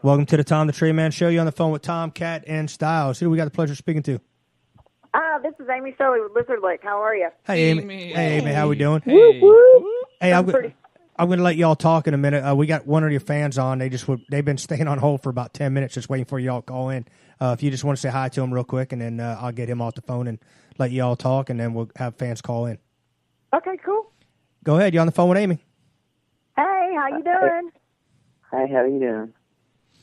Welcome to the Tom the Treeman Show. You're on the phone with Tom, Cat, and Styles. Who do we got the pleasure of speaking to? This is Amy Shirley with Lizard Lake. How are you? Hey, Amy. Hey, Amy. How we doing? Hey. Hey, I'm going to let y'all talk in a minute. We got one of your fans on. They've been staying on hold for about 10 minutes just waiting for y'all to call in. If you just want to say hi to him real quick, and then I'll get him off the phone and let y'all talk, and then we'll have fans call in. Okay, cool. Go ahead. You're on the phone with Amy. Hey, how you doing? Hi, how you doing?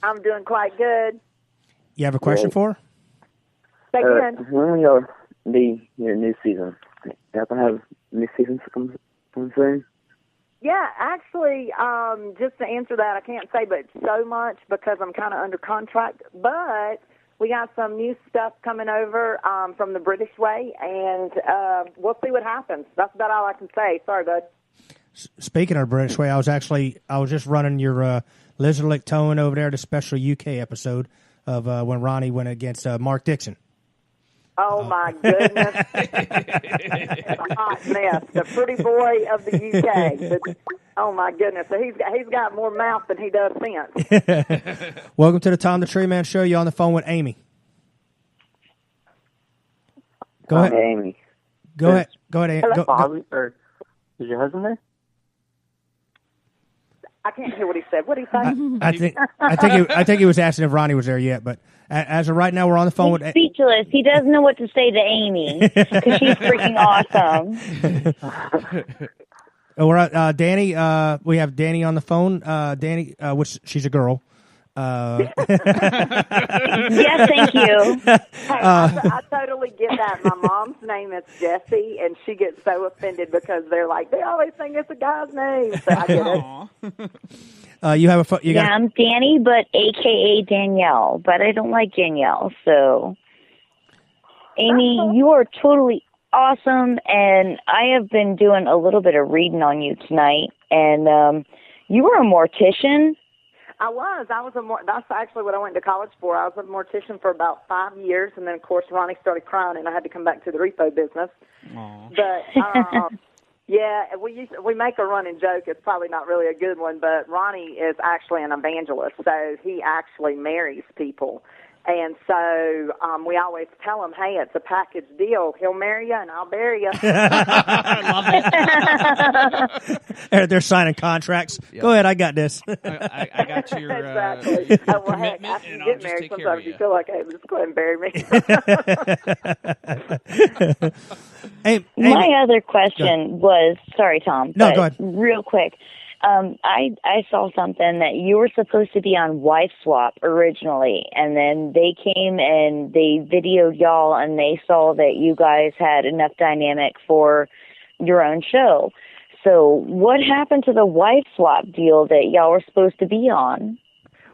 I'm doing quite good. You have a question for her? Say again. When will y'all be your new season? Y'all gonna have new seasons come soon? Yeah, actually, just to answer that, I can't say but so much because I'm kind of under contract, but we got some new stuff coming over from the British way, and we'll see what happens. That's about all I can say. Sorry, bud. Speaking of British way, I was just running your Lizard Lick towing over there, the special UK episode of when Ronnie went against Mark Dixon. Oh, my goodness. A hot mess. The pretty boy of the UK. Oh, my goodness. So he's got more mouth than he does sense. Welcome to the Tom the Treeman Show. You're on the phone with Amy. Go ahead. Amy. Go ahead. Amy. Or is your husband there? I can't hear what he said. What did he say? I think he was asking if Ronnie was there yet, but as of right now, we're on the phone with speechless. He doesn't know what to say to Amy because she's freaking awesome. We're Danny. We have Danny on the phone. Danny, which she's a girl. Yes, thank you. Hey, I totally get that. My mom's name is Jessie, and she gets so offended because they're like, they always think it's a guy's name. So I get it. You have a I'm Danny, but AKA Danielle, but I don't like Danielle. So, Amy, you are totally awesome, and I have been doing a little bit of reading on you tonight, and you were a mortician. I was that's actually what I went to college for. I was a mortician for about 5 years, and then, of course, Ronnie started crying, and I had to come back to the repo business. Aww. But, yeah, we make a running joke. It's probably not really a good one, but Ronnie is actually an evangelist, so he actually marries people. And so we always tell him, hey, it's a package deal. He'll marry you, and I'll bury you. I love it. They're signing contracts. Yep. Go ahead, I got this. I got your exactly. Well, commitment, heck, after and you I'll get just married, take care sometimes of you you. feel like, hey, just go ahead and bury me. Hey, my other question was, sorry, Tom. No, go ahead. Real quick. I saw something that you were supposed to be on Wife Swap originally, and then they came and they videoed y'all, and they saw that you guys had enough dynamic for your own show. So what happened to the Wife Swap deal that y'all were supposed to be on?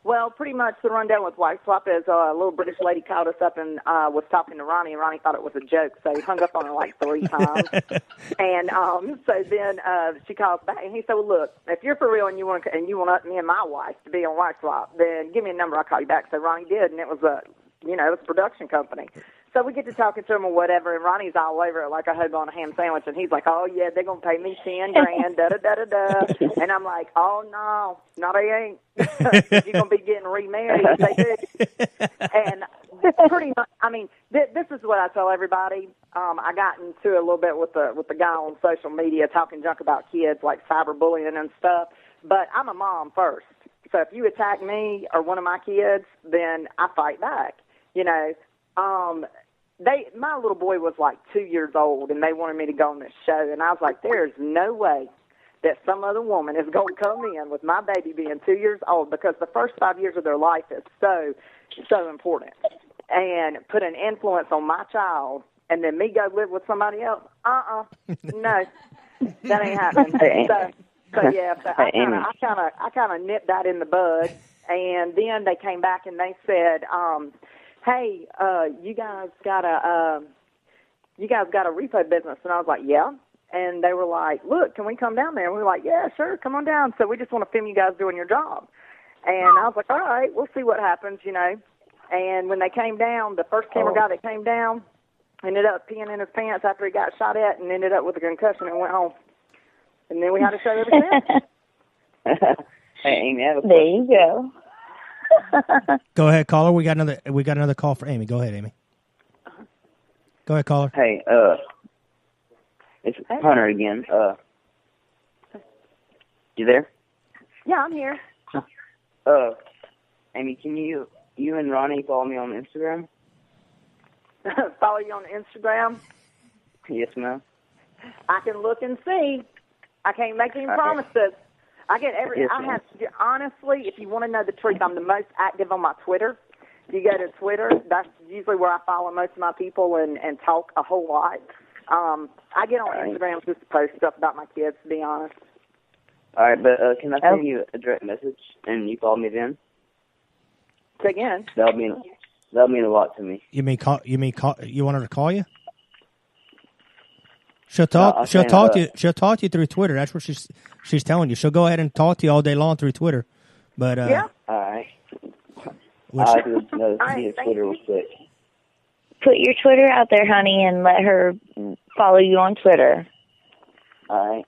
Well, pretty much the rundown with Wife Swap is a little British lady called us up and was talking to Ronnie, and Ronnie thought it was a joke, so he hung up on her like 3 times. And so then she calls back, and he said, well, look, if you're for real and you want me and my wife to be on Wife Swap, then give me a number, I'll call you back. So Ronnie did, and it was a production company. So we get to talking to him or whatever, and Ronnie's all over it like a hug on a ham sandwich, and he's like, oh, yeah, they're going to pay me $10,000, da-da-da-da-da. And I'm like, oh, no, they ain't. You're going to be getting remarried if they do. And pretty much, I mean, this is what I tell everybody. I got into a little bit with the guy on social media talking junk about kids, like cyberbullying and stuff, but I'm a mom first. So if you attack me or one of my kids, then I fight back, you know. My little boy was like 2 years old, and they wanted me to go on this show, and I was like, there's no way that some other woman is going to come in with my baby being 2 years old, because the first 5 years of their life is so important, and put an influence on my child, and then me go live with somebody else. No, that ain't happening. So yeah, so I kind of nipped that in the bud, and then they came back and they said, hey, you guys got a repo business, and I was like, yeah. And they were like, look, can we come down there? And we were like, yeah, sure, come on down. So we just want to film you guys doing your job. And I was like, all right, we'll see what happens, you know. And when they came down, the first camera guy that came down ended up peeing in his pants after he got shot at, and ended up with a concussion and went home. And then we had a show ever since. Hey, Amy, there you go. Go ahead, caller. We got another call for Amy. Go ahead, Amy. Go ahead, caller. Hey, it's Hunter again. You there? Yeah, I'm here. Amy, can you and Ronnie follow me on Instagram? Follow you on Instagram? Yes, ma'am. I can look and see. I can't make any promises. I get honestly, if you want to know the truth, I'm the most active on my Twitter. If you go to Twitter, that's usually where I follow most of my people and talk a whole lot. I get on Instagram just to post stuff about my kids, to be honest. All right, but can I send you a direct message and you call me then? Say again. That'll mean a lot to me. You mean call? You want her to call you? She'll talk. She'll talk to you. She'll talk to you through Twitter. That's what she's telling you. She'll go ahead and talk to you all day long through Twitter. But yeah. All right. I just know Twitter was quick. Put your Twitter out there, honey, and let her follow you on Twitter. All right.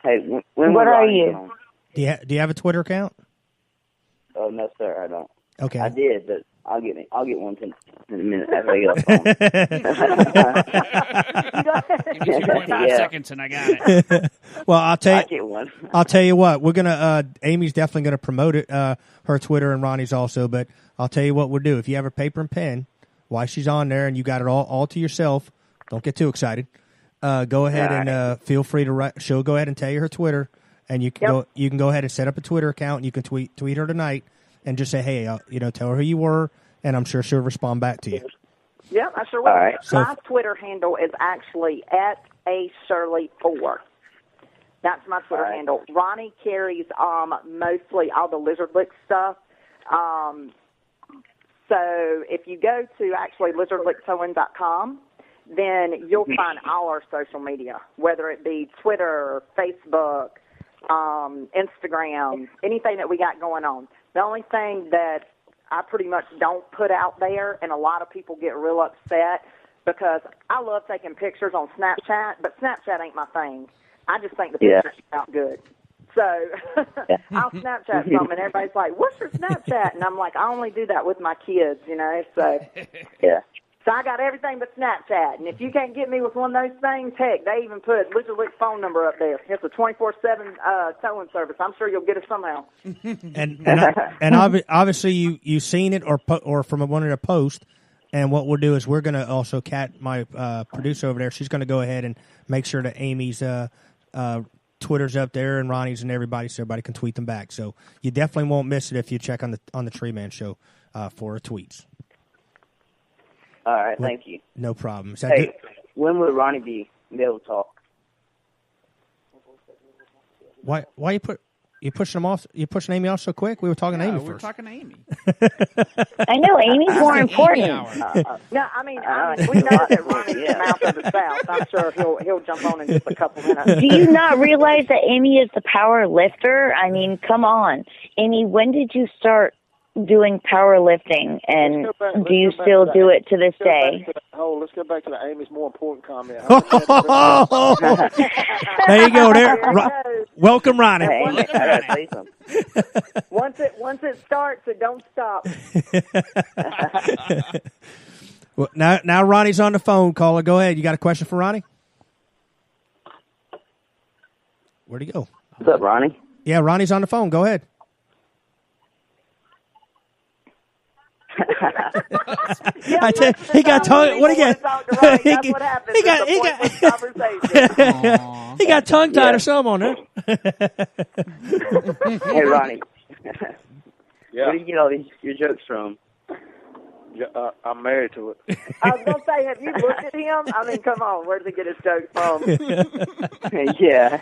Hey, when what are you? Do you have a Twitter account? Oh no, sir, I don't. Okay. I did, but I'll get one in a minute after I get off the phone. Give me 2.5 seconds and I got it. Well, I'll tell you what. We're gonna. Amy's definitely gonna promote it. Her Twitter and Ronnie's also. But I'll tell you what we'll do. If you have a paper and pen, while she's on there and you got it all to yourself, don't get too excited. Go ahead and feel free to write. She'll go ahead and tell you her Twitter, and you can go ahead and set up a Twitter account. And you can tweet her tonight. And just say, hey, tell her who you were, and I'm sure she'll respond back to you. Yeah, I sure will. All right. My Twitter handle is actually @AShirley4. That's my Twitter handle. Ronnie carries mostly all the Lizard Lick stuff. So if you go to actually lizardlicktowing.com, then you'll find all our social media, whether it be Twitter, Facebook, Instagram, anything that we got going on. The only thing that I pretty much don't put out there, and a lot of people get real upset, because I love taking pictures on Snapchat, but Snapchat ain't my thing. I just think the pictures come out good. So I'll Snapchat some, and everybody's like, what's your Snapchat? And I'm like, I only do that with my kids, so. Yeah. So I got everything but Snapchat. And if you can't get me with one of those things, heck, they even put Lizard Lick's phone number up there. It's a 24/7 towing service. I'm sure you'll get it somehow. and obviously you've seen it or from one of the posts. And what we'll do is we're going to also, Kat, my producer over there, she's going to go ahead and make sure that Amy's Twitter's up there and Ronnie's and everybody, so everybody can tweet them back. So you definitely won't miss it if you check on the Treeman Show for her tweets. All right, thank you. No problem. Hey, when will Ronnie be able to talk? Why you pushing him off? You pushing Amy off so quick? We were talking to Amy first. We're talking to Amy. I know Amy's more important. No, I mean we know that Ronnie's the mouth of the South. I'm sure he'll jump on in just a couple minutes. Do you not realize that Amy is the power lifter? I mean, come on, Amy. When did you start doing powerlifting, and do you still do it to this day? Let's go back to the Amy's more important comment. There you go. Welcome, Ronnie. Once it starts, it don't stop. Well, now Ronnie's on the phone. Caller, go ahead. You got a question for Ronnie? Where'd he go? What's up, Ronnie? Yeah, Ronnie's on the phone. Go ahead. He got tongue. What he got? He got tongue tied or something on there. Hey, Ronnie. Where do you get all your jokes from? Yeah, I'm married to it. I was going to say, have you looked at him? I mean, come on. Where did he get his jokes from? Yeah.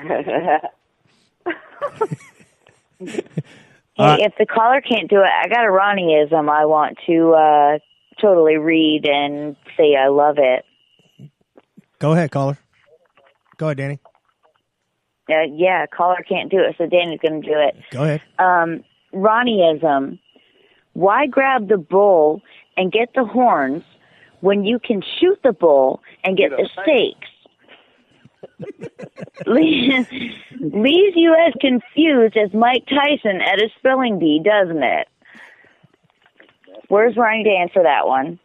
Hey, if the caller can't do it, I got a Ronnieism I want to totally read and say I love it. Go ahead, caller. Go ahead, Danny. Yeah, caller can't do it, so Danny's going to do it. Go ahead. Ronnieism. Why grab the bull and get the horns when you can shoot the bull and get the steaks? Leaves you as confused as Mike Tyson at a spelling bee, doesn't it? Where's Ronnie to answer that one?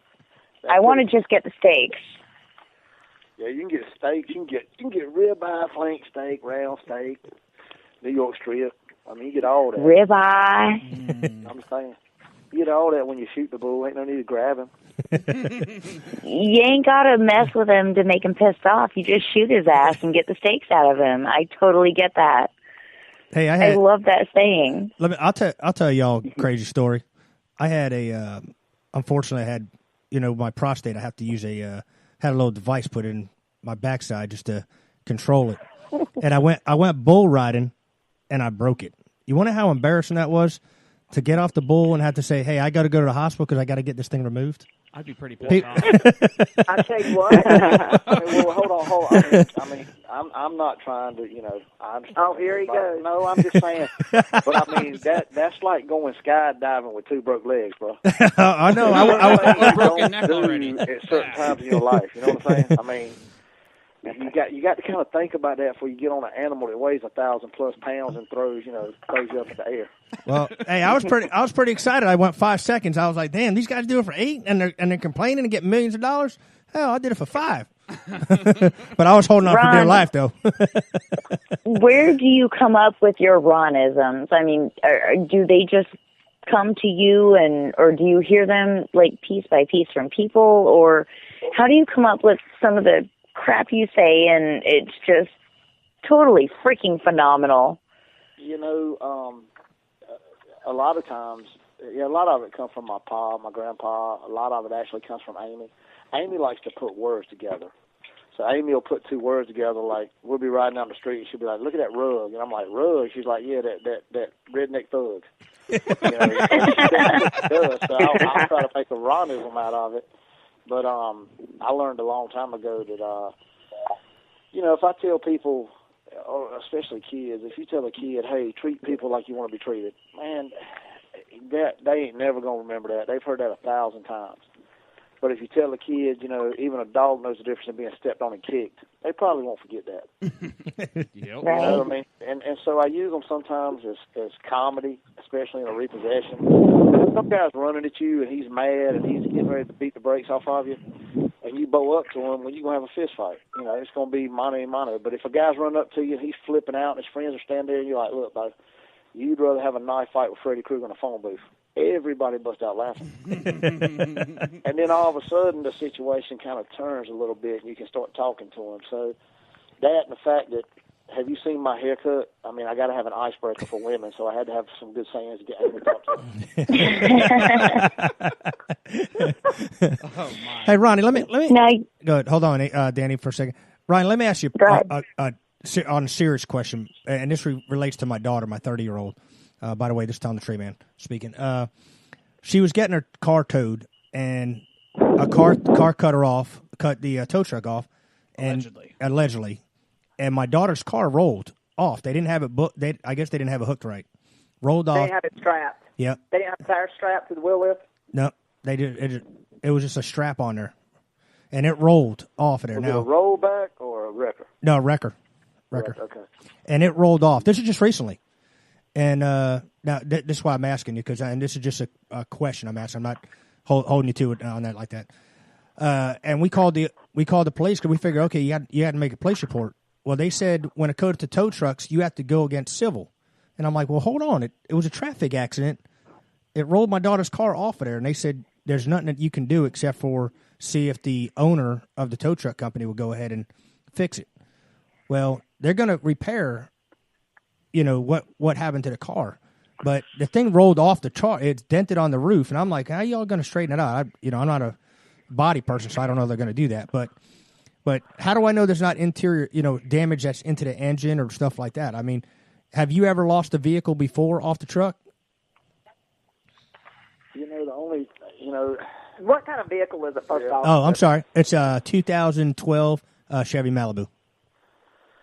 I want to just get the steaks. Yeah, you can get steaks. You can get ribeye, flank steak, round steak, New York strip. I mean, you get all that. Ribeye. I'm saying, you get all that when you shoot the bull. Ain't no need to grab him. You ain't got to mess with him to make him pissed off. You just shoot his ass and get the steaks out of him. I totally get that. Hey, I love that saying. I'll tell y'all a crazy story. I had unfortunately, I had, my prostate. I have to use had a little device put in my backside just to control it. And I went bull riding, and I broke it. You want to know how embarrassing that was to get off the bull and have to say, "Hey, I got to go to the hospital because I got to get this thing removed." I'd be pretty pissed off. I tell you what. Well, hold on. I mean, I'm not trying to, Oh, here he goes. No, I'm just saying. But I mean, that's like going skydiving with two broke legs, bro. I know. I broken neck already. At certain times in your life, you know what I'm saying? I mean, you got to kind of think about that before you get on an animal that weighs 1,000+ pounds and throws you up in the air. Well, hey, I was pretty excited. I went 5 seconds. I was like, damn, these guys do it for 8 and they're complaining and get millions of dollars. Hell, I did it for 5. But I was holding on for dear life, though. Where do you come up with your Ronisms? I mean, do they just come to you, or do you hear them like piece by piece from people, or how do you come up with some of the crap you say and it's just totally freaking phenomenal? A lot of times, a lot of it comes from my pa, my grandpa. A lot of it actually comes from Amy. Amy likes to put words together. So Amy will put 2 words together, like we'll be riding down the street and she'll be like, "Look at that rug." And I'm like, "Rug?" She's like, "Yeah, that redneck thug." So I'll try to make a Ronism out of it. But I learned a long time ago that, if I tell people, or especially kids, if you tell a kid, "Hey, treat people like you want to be treated," man, they ain't never going to remember that. They've heard that 1,000 times. But if you tell a kid, even a dog knows the difference in being stepped on and kicked, they probably won't forget that. Yep. You know what I mean? And so I use them sometimes as comedy, especially in a repossession. Some guy's running at you and he's mad and he's getting ready to beat the brakes off of you, and you bow up to him, well, you're going to have a fist fight. It's going to be mano a mano. But if a guy's running up to you and he's flipping out and his friends are standing there and you're like, "Look, bro, you'd rather have a knife fight with Freddy Krueger in a phone booth." Everybody busts out laughing. And then all of a sudden the situation kind of turns a little bit and you can start talking to them. So that and the fact that, have you seen my haircut? I mean, I got to have an icebreaker for women, so I had to have some good sayings to get Amy to talk to them. Oh, my. Hey, Ronnie, let me go ahead. Hold on, Danny, for a second. Ronnie, let me ask you on a serious question, and this relates to my daughter, my 30-year-old. By the way, this is Tom the Treeman speaking. She was getting her car towed, and a car cut her off, cut the tow truck off, and allegedly, and my daughter's car rolled off. They didn't have it. I guess they didn't have it hooked right. Rolled off. They didn't have it strapped. Yep. They didn't have a tire strapped to the wheel lift. No, they did. It was just a strap on there, and it rolled off of there. Was it a rollback or a wrecker? No, wrecker. Okay. And it rolled off. This is just recently. And now this is why I'm asking you, and this is just a question I'm asking. I'm not holding you to it on that like that. And we called the police because we figured, okay, you had to make a police report. Well, they said when it comes to tow trucks, you have to go against civil. And I'm like, well, hold on. It was a traffic accident. It rolled my daughter's car off of there, and they said there's nothing that you can do except for see if the owner of the tow truck company will go ahead and fix it. Well, they're going to repair what happened to the car, but the thing rolled off the chart. It's dented on the roof, and I'm like, how y'all going to straighten it out? I'm not a body person, so I don't know if they're going to do that. But how do I know there's not interior, damage that's into the engine or stuff like that? I mean, have you ever lost a vehicle before off the truck? What kind of vehicle is it, first off? Oh, I'm sorry. It's a 2012 Chevy Malibu.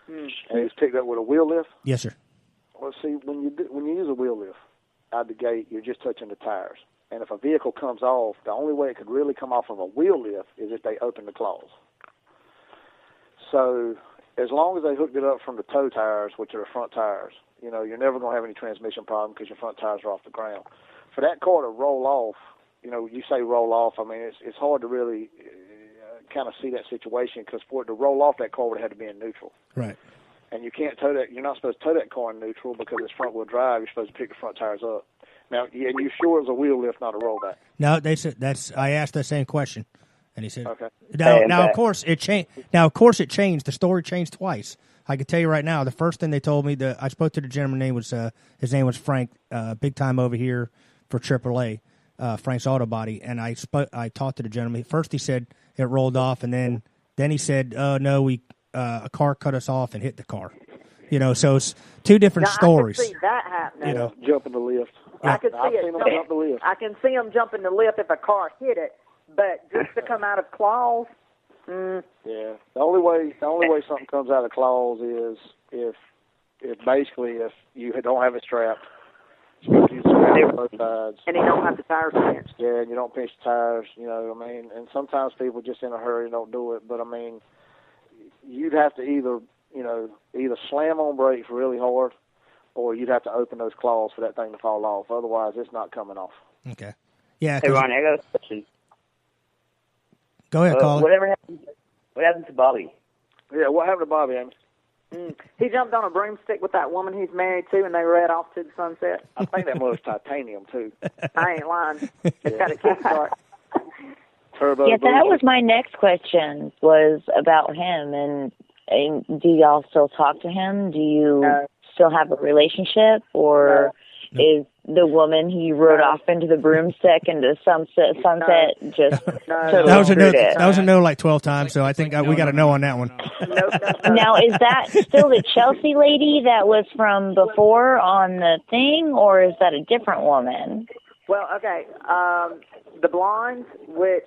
And it's picked up with a wheel lift? Yes, sir. Well, see, when you use a wheel lift out the gate, you're just touching the tires. And if a vehicle comes off, the only way it could really come off of a wheel lift is if they open the claws. So as long as they hooked it up from the tow tires, which are the front tires, you're never going to have any transmission problem because your front tires are off the ground. For that car to roll off, you say roll off. I mean, it's hard to really kind of see that situation because for it to roll off, that car would have had to be in neutral. Right. And you can't tow that. You're not supposed to tow that car in neutral because it's front wheel drive. You're supposed to pick the front tires up. Now, and you sure it was a wheel lift, not a rollback? No, they said that's. I asked the same question, and he said, "Okay." Now, of course, it changed. Now, of course, it changed. The story changed twice. I can tell you right now. The first thing they told me, I spoke to the gentleman. His name was Frank, big time over here for AAA, Frank's Auto Body. And I talked to the gentleman. First, he said it rolled off, and then he said, no, a car cut us off and hit the car. So it's two different stories. I can see that happening. Jumping the lift. I can see it. Jump the lift. I can see them jumping the lift if a car hit it, but just to come out of claws. Yeah, the only way something comes out of claws is if you don't have it strapped. You strap both sides. And you don't have the tires pinched. Yeah, and you don't pinch the tires. And sometimes people just in a hurry don't do it. But I mean, you'd have to either slam on brakes really hard, or you'd have to open those claws for that thing to fall off. Otherwise, it's not coming off. Okay. Yeah. Hey, Ronnie, I got a question. Go ahead, Colin. What happened to Bobby? Yeah, what happened to Bobby, Amy? He jumped on a broomstick with that woman he's married to, and they ran off to the sunset. I think that was titanium, too. I ain't lying. It's got a kickstart. Turbo Yeah, that boost. was my next question, was about him. And do y'all still talk to him? Do you still have a relationship? Or is the woman he rode off into the broomstick into sunset just totally That was a no. screwed it? That was a no like 12 times. So I think we got a no on that one. Now, is that still the Chelsea lady that was from before on the thing, or is that a different woman? Well, okay. The blonde, which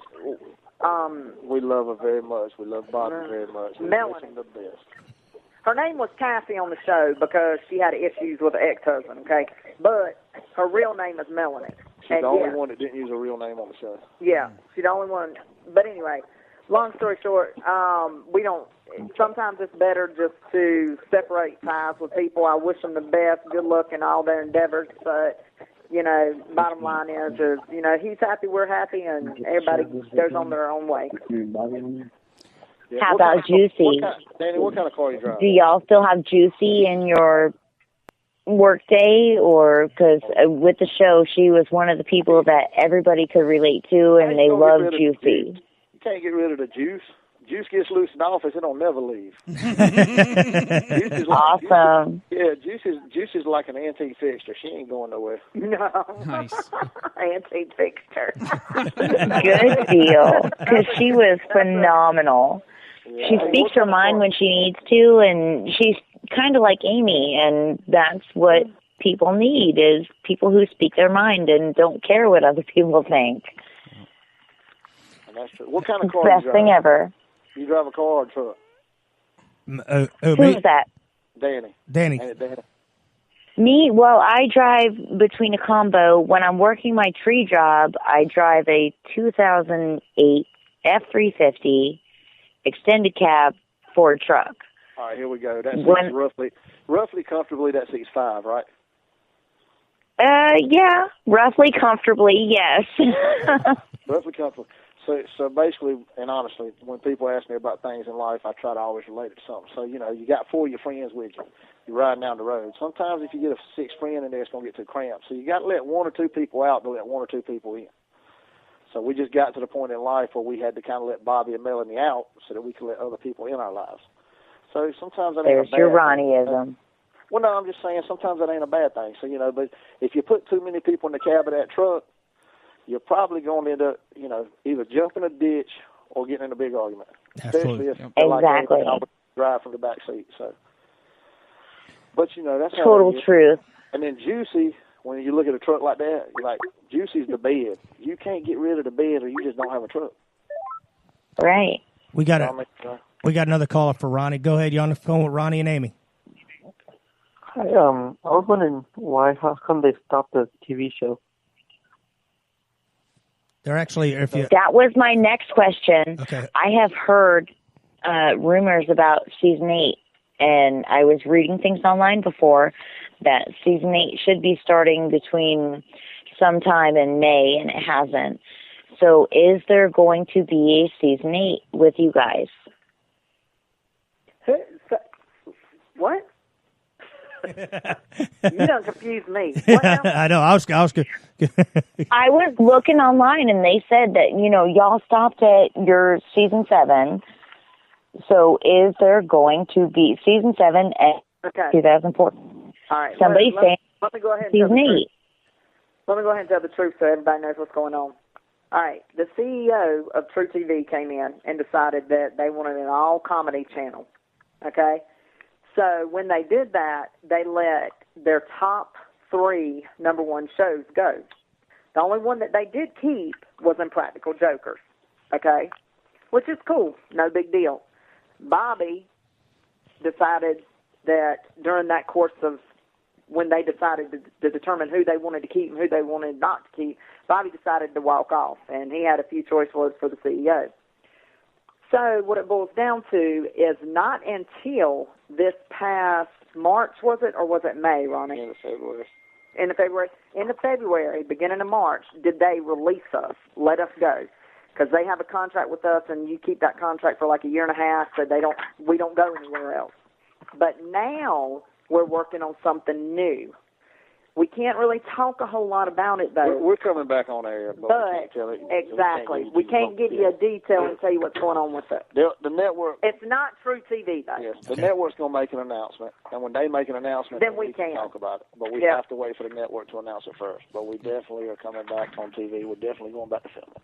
we love her very much. We love Bobby very much. Melanie. The best. Her name was Cassie on the show because she had issues with an ex-husband, okay? But her real name is Melanie. She's the only one that didn't use her real name on the show. Yeah, she's the only one. But anyway, long story short, we don't. Sometimes it's better just to separate ties with people. I wish them the best, good luck in all their endeavors. But bottom line is he's happy, we're happy, and everybody goes on their own way. Yeah. How about Juicy? Danny, what kind of car you drive? Do y'all still have Juicy in your work day? Or because with the show, she was one of the people that everybody could relate to, and they love Juicy. You can't get rid of the juice. Juice gets loose in the office, it'll never leave. Awesome. Juice is like an antique fixture. She ain't going nowhere. No. Nice. Antique fixture. Good deal. Because she was phenomenal. Yeah. She speaks her mind when she needs to, and she's kind of like Amy, and that's what people need, is people who speak their mind and don't care what other people think. And that's true. What kind of car Best you drive? thing ever. You drive a car or a truck? Who's that? Danny. Danny. Me? Well, I drive between a combo. When I'm working my tree job, I drive a 2008 F350 extended cab Ford truck. All right, here we go. That seats roughly comfortably, that seats 5, right? Yeah, roughly comfortably, yes. Roughly comfortably. So basically, and honestly, when people ask me about things in life, I try to always relate it to something. So, you got 4 of your friends with you. You're riding down the road. Sometimes if you get a 6th friend in there, it's going to get too cramped. So you got to let 1 or 2 people out to let 1 or 2 people in. So we just got to the point in life where we had to kind of let Bobby and Melanie out so that we could let other people in our lives. So sometimes that ain't There's a bad your thing. Ronnieism. Well, no, I'm just saying sometimes that ain't a bad thing. So, but if you put too many people in the cab of that truck, you're probably going to end up, either jumping a ditch or getting in a big argument. Absolutely. Especially if Exactly. like drive from the back seat. So, but that's how Total it is. truth. And then Juicy, when you look at a truck like that, you're like, Juicy's the bed. You can't get rid of the bed, or you just don't have a truck. Right. We got another caller for Ronnie. Go ahead. You're on the phone with Ronnie and Amy. Hi, I was wondering how come they stopped the TV show? They're actually, That was my next question. Okay. I have heard rumors about season 8, and I was reading things online before that season 8 should be starting between sometime in May, and it hasn't. So is there going to be a season 8 with you guys? What? You don't confuse me. What now? I know. I was good. I was looking online, and they said that, y'all stopped at your season 7. So is there going to be season 7 at 2004? All right. Somebody's saying let me go ahead and season 8. Let me go ahead and tell the truth so everybody knows what's going on. All right. The CEO of True TV came in and decided that they wanted an all-comedy channel. Okay? So when they did that, they let their top 3 number 1 shows go. The only one that they did keep was Impractical Jokers. Okay? Which is cool. No big deal. Bobby decided that during that course of when they decided to determine who they wanted to keep and who they wanted not to keep, Bobby decided to walk off, and he had a few choice words for the CEO. So what it boils down to is not until this past March, was it, or was it May, Ronnie? In February. In February, beginning of March, did they release us, let us go? Because they have a contract with us, and you keep that contract for like a year and a half, so we don't go anywhere else. But now we're working on something new. We can't really talk a whole lot about it, though. We're coming back on air, but we can't tell it. Exactly. We can't give you a detail and tell you what's going on with it. The network... It's not True TV, though. Yes, the network's going to make an announcement, and when they make an announcement, then we can talk about it. But we have to wait for the network to announce it first. But we definitely are coming back on TV. We're definitely going back to filming.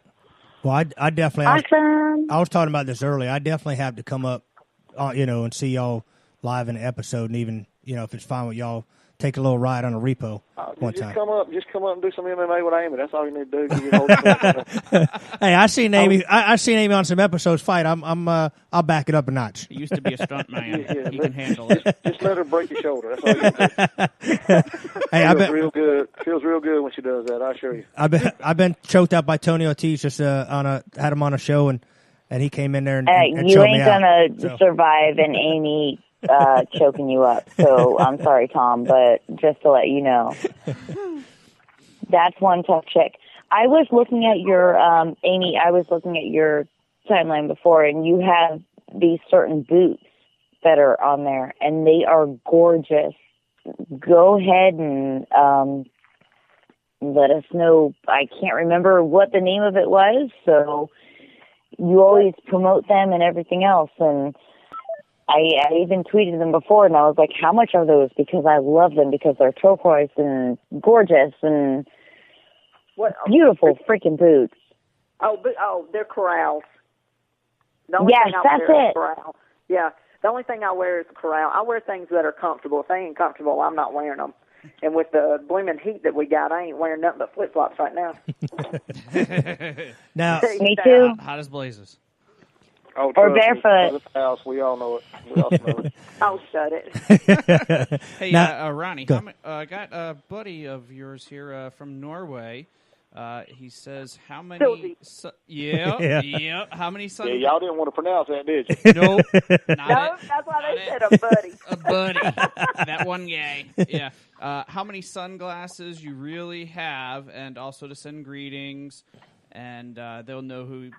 Well, I definitely... Awesome. I was talking about this earlier. I definitely have to come up, and see y'all live in an episode, and even, if it's fine with y'all, take a little ride on a repo one time. Just come up and do some MMA with Amy. That's all you need to do. Give you a Hey, I seen Amy. I seen Amy on some episodes fight. I'll back it up a notch. He used to be a stunt man. He can handle it. Just let her break your shoulder. That's all you do. Hey, real good. Feels real good when she does that. I assure you. I've been choked out by Tony Ortiz. Just had him on a show and he came in there and you choked ain't me out. gonna survive an Amy choking you up. So I'm sorry, Tom, but just to let you know, that's one tough chick. I was looking at your Amy. I was looking at your timeline before, and you have these certain boots that are on there, and they are gorgeous. Go ahead and let us know. I can't remember what the name of it was, so you always promote them and everything else, and I even tweeted them before, and I was like, how much are those? Because I love them because they're turquoise and gorgeous and beautiful freaking boots. They're corrals. Yes, that's it. Corral. Yeah, the only thing I wear is a corral. I wear things that are comfortable. If they ain't comfortable, I'm not wearing them. And with the blooming heat that we got, I ain't wearing nothing but flip-flops right now. Now, me too. Hot as blazes. Oh, or barefoot. House, we all know it. We all know it. Oh, shut it. Hey, now, Ronnie, I got a buddy of yours here from Norway. He says, how many... Yeah. How many sons... Yeah, y'all didn't want to pronounce that, did you? Nope. No, that's why they said a buddy. A buddy. That one guy. Yeah. How many sunglasses you really have, and also to send greetings, and they'll know who,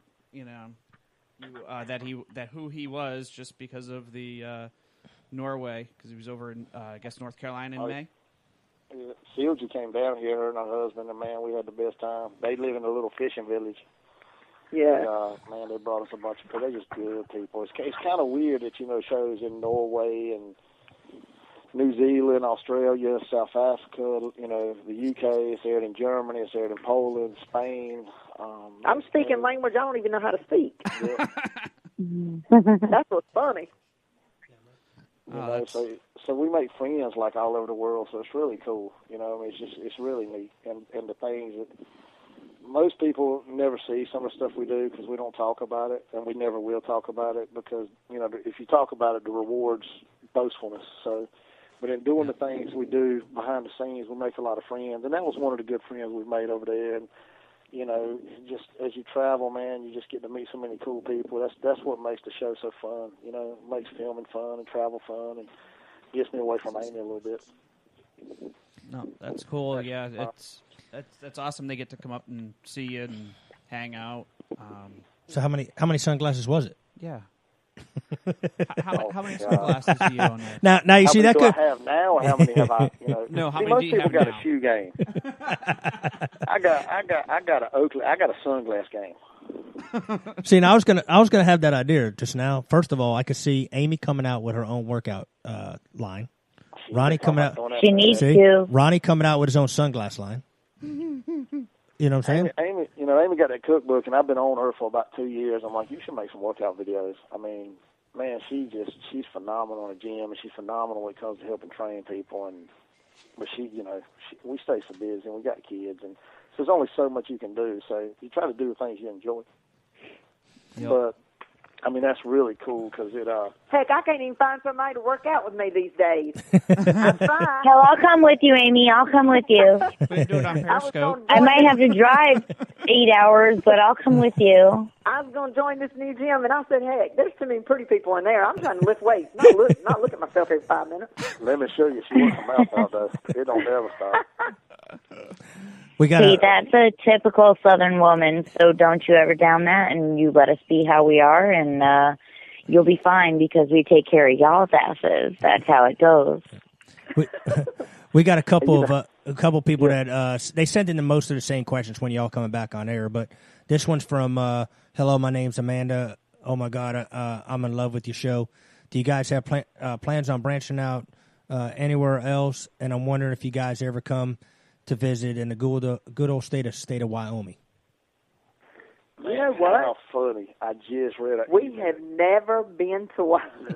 who he was just because of the Norway, because he was over in, I guess, North Carolina in May. Yeah, Silja came down here, her and her husband, and man, we had the best time. They live in a little fishing village. Yeah. And, man, they brought us a bunch of, they're just good people. It's kind of weird that, shows in Norway and New Zealand, Australia, South Africa, the UK, it's aired in Germany, it's aired in Poland, Spain. I'm speaking language I don't even know how to speak. Yeah. That's what's funny. So we make friends like all over the world, so it's really cool. It's really neat, and the things that most people never see, some of the stuff we do, because we don't talk about it, and we never will talk about it, because if you talk about it, the reward's boastfulness. So, but in doing the things we do behind the scenes, we make a lot of friends, and that was one of the good friends we've made over there. And just as you travel, man, you just get to meet so many cool people. That's what makes the show so fun. It makes filming fun and travel fun, and gets me away from Amy a little bit. No, that's cool. Yeah, That's awesome. They get to come up and see you and hang out. So how many sunglasses was it? Yeah. How many sunglasses do you own? Now you see that could could I have now, or how many have I? No, how see, many most do you people have got now? a shoe game. I got a sunglass game. See, now I was gonna have that idea just now. First of all, I could see Amy coming out with her own workout line. Ronnie coming out. She needs to. Ronnie coming out with his own sunglass line. You know what I'm saying? Amy got that cookbook, and I've been on her for about 2 years. I'm like, you should make some workout videos. I mean, man, she's phenomenal in the gym, and she's phenomenal when it comes to helping train people. But we stay so busy, and we got kids, and so there's only so much you can do. So you try to do the things you enjoy. Yep. But I mean, that's really cool because it. Heck, I can't even find somebody to work out with me these days. I'm fine. Hell, I'll come with you, Amy. I'll come with you. We do it on Periscope. I might have to drive 8 hours, but I'll come with you. I was going to join this new gym, and I said, heck, there's too many pretty people in there. I'm trying to lift weights, not look at myself every 5 minutes. Let me show you. She works her mouth out, though. It don't ever stop. See, that's a typical Southern woman, so don't you ever down that, and you let us be how we are, and you'll be fine because we take care of y'all's asses. That's how it goes. We got a couple of people that they sent in the most of the same questions when y'all coming back on air, but this one's from hello, my name's Amanda. Oh my God, I'm in love with your show. Do you guys have plans on branching out anywhere else? And I'm wondering if you guys ever come to visit in the good old state of Wyoming. You know what? How funny. I just read it. We have never been to Wyoming.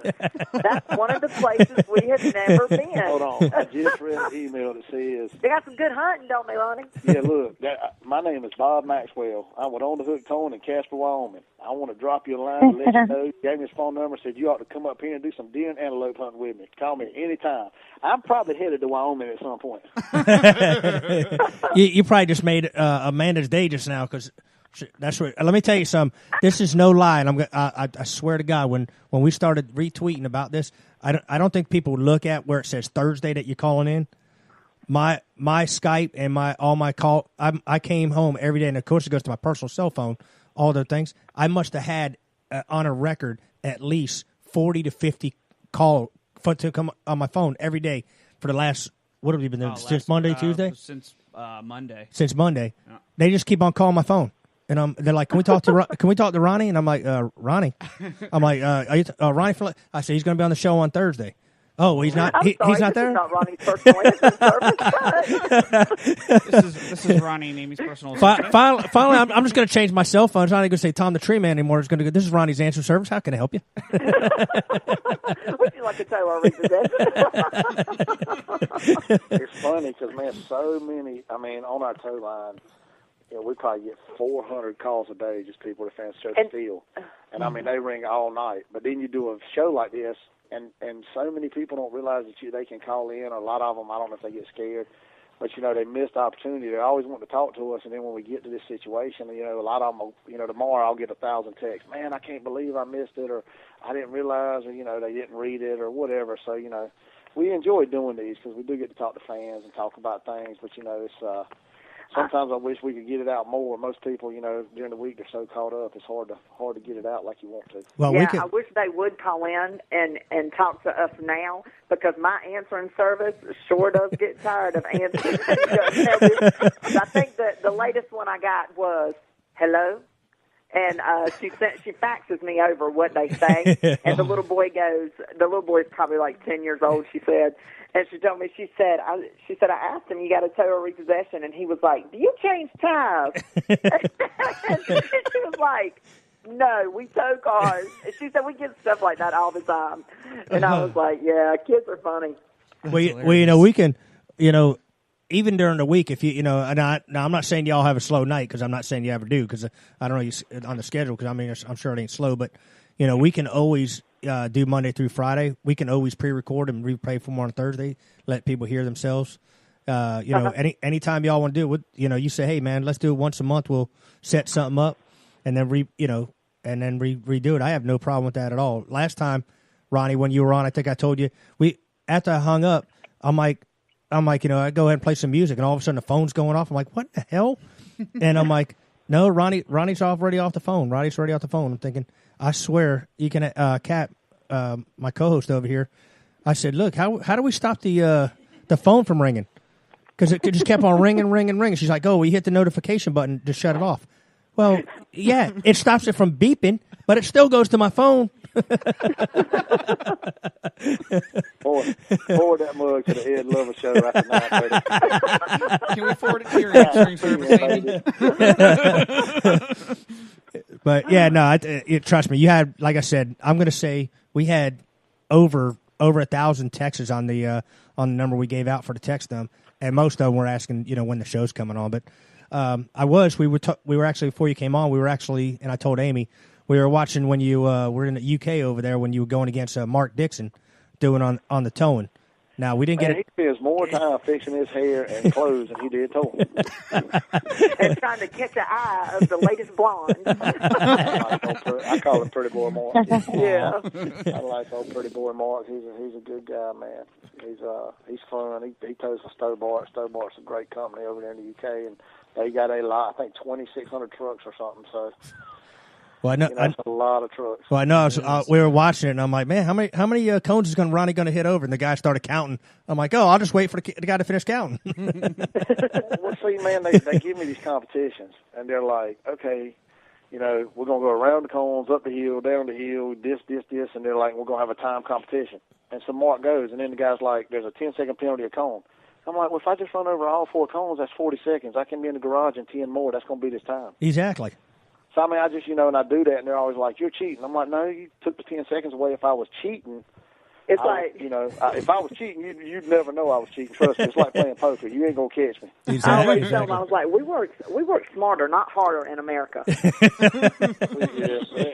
That's one of the places we have never been. Hold on. I just read an email that says... They got some good hunting, don't they, Lonnie? Yeah, look. My name is Bob Maxwell. I'm with On the Hook Towing in Casper, Wyoming. I want to drop you a line to let you know. You gave me his phone number, said you ought to come up here and do some deer and antelope hunting with me. Call me anytime. I'm probably headed to Wyoming at some point. You probably just made Amanda's day just now because... That's what. Let me tell you something. This is no lie, and I swear to God, when we started retweeting about this, I don't think people look at where it says Thursday that you're calling in. My Skype and all my call. I came home every day, and of course it goes to my personal cell phone. All the things I must have had on a record at least 40 to 50 call to come on my phone every day for the last. What have you been doing since Monday, Tuesday? Since Monday. Since Monday, yeah. They just keep on calling my phone. And they're like, can we talk to Ronnie? And I'm like, Ronnie. I'm like, are you Ronnie? I said he's going to be on the show on Thursday. Oh, he's not. He's not there. This is not Ronnie's personal assistant service. This is Ronnie and Amy's personal assistant. Finally, I'm just going to change my cell phone. It's not even going to say Tom the Treeman anymore. It's going to go. This is Ronnie's answer service. How can I help you? Would you like to tow our repossession? It's funny because man, so many. I mean, on our tow line. We probably get 400 calls a day, just people that fans show steal. And, I mean, they ring all night. But then you do a show like this, and so many people don't realize that they can call in, or a lot of them, I don't know if they get scared. But, they missed the opportunity. They always want to talk to us, and then when we get to this situation, a lot of them, tomorrow I'll get 1,000 texts. Man, I can't believe I missed it, or I didn't realize, or, they didn't read it, or whatever. So, we enjoy doing these because we do get to talk to fans and talk about things. But, it's... Sometimes I wish we could get it out more. Most people, during the week they're so caught up, it's hard to get it out like you want to. Well, I wish they would call in and talk to us now because my answering service sure does get tired of answering. I think that the latest one I got was hello, and she faxes me over what they say, and the little boy's probably like 10 years old. She said. And she told me, she said, I asked him, you got a tow or repossession? And he was like, do you change tires? And she was like, no, we tow cars. And she said, we get stuff like that all the time. And I was like, yeah, kids are funny. Well, we can, even during the week, if and now I'm not saying y'all have a slow night because I'm not saying you ever do because I don't know on the schedule because, I mean, I'm sure it ain't slow, but, we can always do Monday through Friday. We can always pre-record and replay for more on Thursday. Let people hear themselves. Anytime y'all want to do it, you say, hey man, let's do it once a month. We'll set something up and then redo it. I have no problem with that at all. Last time, Ronnie, when you were on, I think I told you after I hung up, I'm like, I'm like, I go ahead and play some music, and all of a sudden the phone's going off. I'm like, what the hell? And I'm like, no, Ronnie's already off the phone. Ronnie's already off the phone. I'm thinking, I swear, you can, Kat, my co-host over here. I said, look, how do we stop the phone from ringing? Because it just kept on ringing. She's like, oh, we hit the notification button to shut it off. Well, yeah, it stops it from beeping, but it still goes to my phone. Forward that mug to the Ed Lover show after 9:30. Can we forward it to your answering service, Amy? But yeah, no, trust me. You had, like I said, I'm going to say we had over 1,000 texts on the number we gave out for to text them, and most of them were asking, when the show's coming on. But we were actually, before you came on, we were actually, and I told Amy, we were watching when you were in the UK over there when you were going against Mark Dixon doing on the towing. Now, we didn't get it. He spends more time fixing his hair and clothes than he did towing. And trying to catch the eye of the latest blonde. I call him Pretty Boy Mark. Yeah. I like old Pretty Boy Mark. He's a good guy, man. He's fun. He tows for Stobart. Stobart's a great company over there in the UK, and they got a lot, I think 2,600 trucks or something, so... Well, I know that's a lot of trucks. Well, I know. We were watching it, and I'm like, man, how many cones is Ronnie going to hit over? And the guy started counting. I'm like, oh, I'll just wait for the guy to finish counting. Well, see, man, they give me these competitions, and they're like, okay, we're going to go around the cones, up the hill, down the hill, this, and they're like, we're going to have a time competition. And so Mark goes, and then the guy's like, there's a 10-second penalty a cone. I'm like, well, if I just run over all 4 cones, that's 40 seconds. I can be in the garage in 10 more. That's going to be this time. Exactly. So, I mean, I just, and I do that, and they're always like, you're cheating. I'm like, no, you took the 10 seconds away. If I was cheating, it's like, if I was cheating, you'd never know I was cheating. Trust me, it's like playing poker. You ain't going to catch me. Exactly. I always tell them, I was like, we work smarter, not harder in America.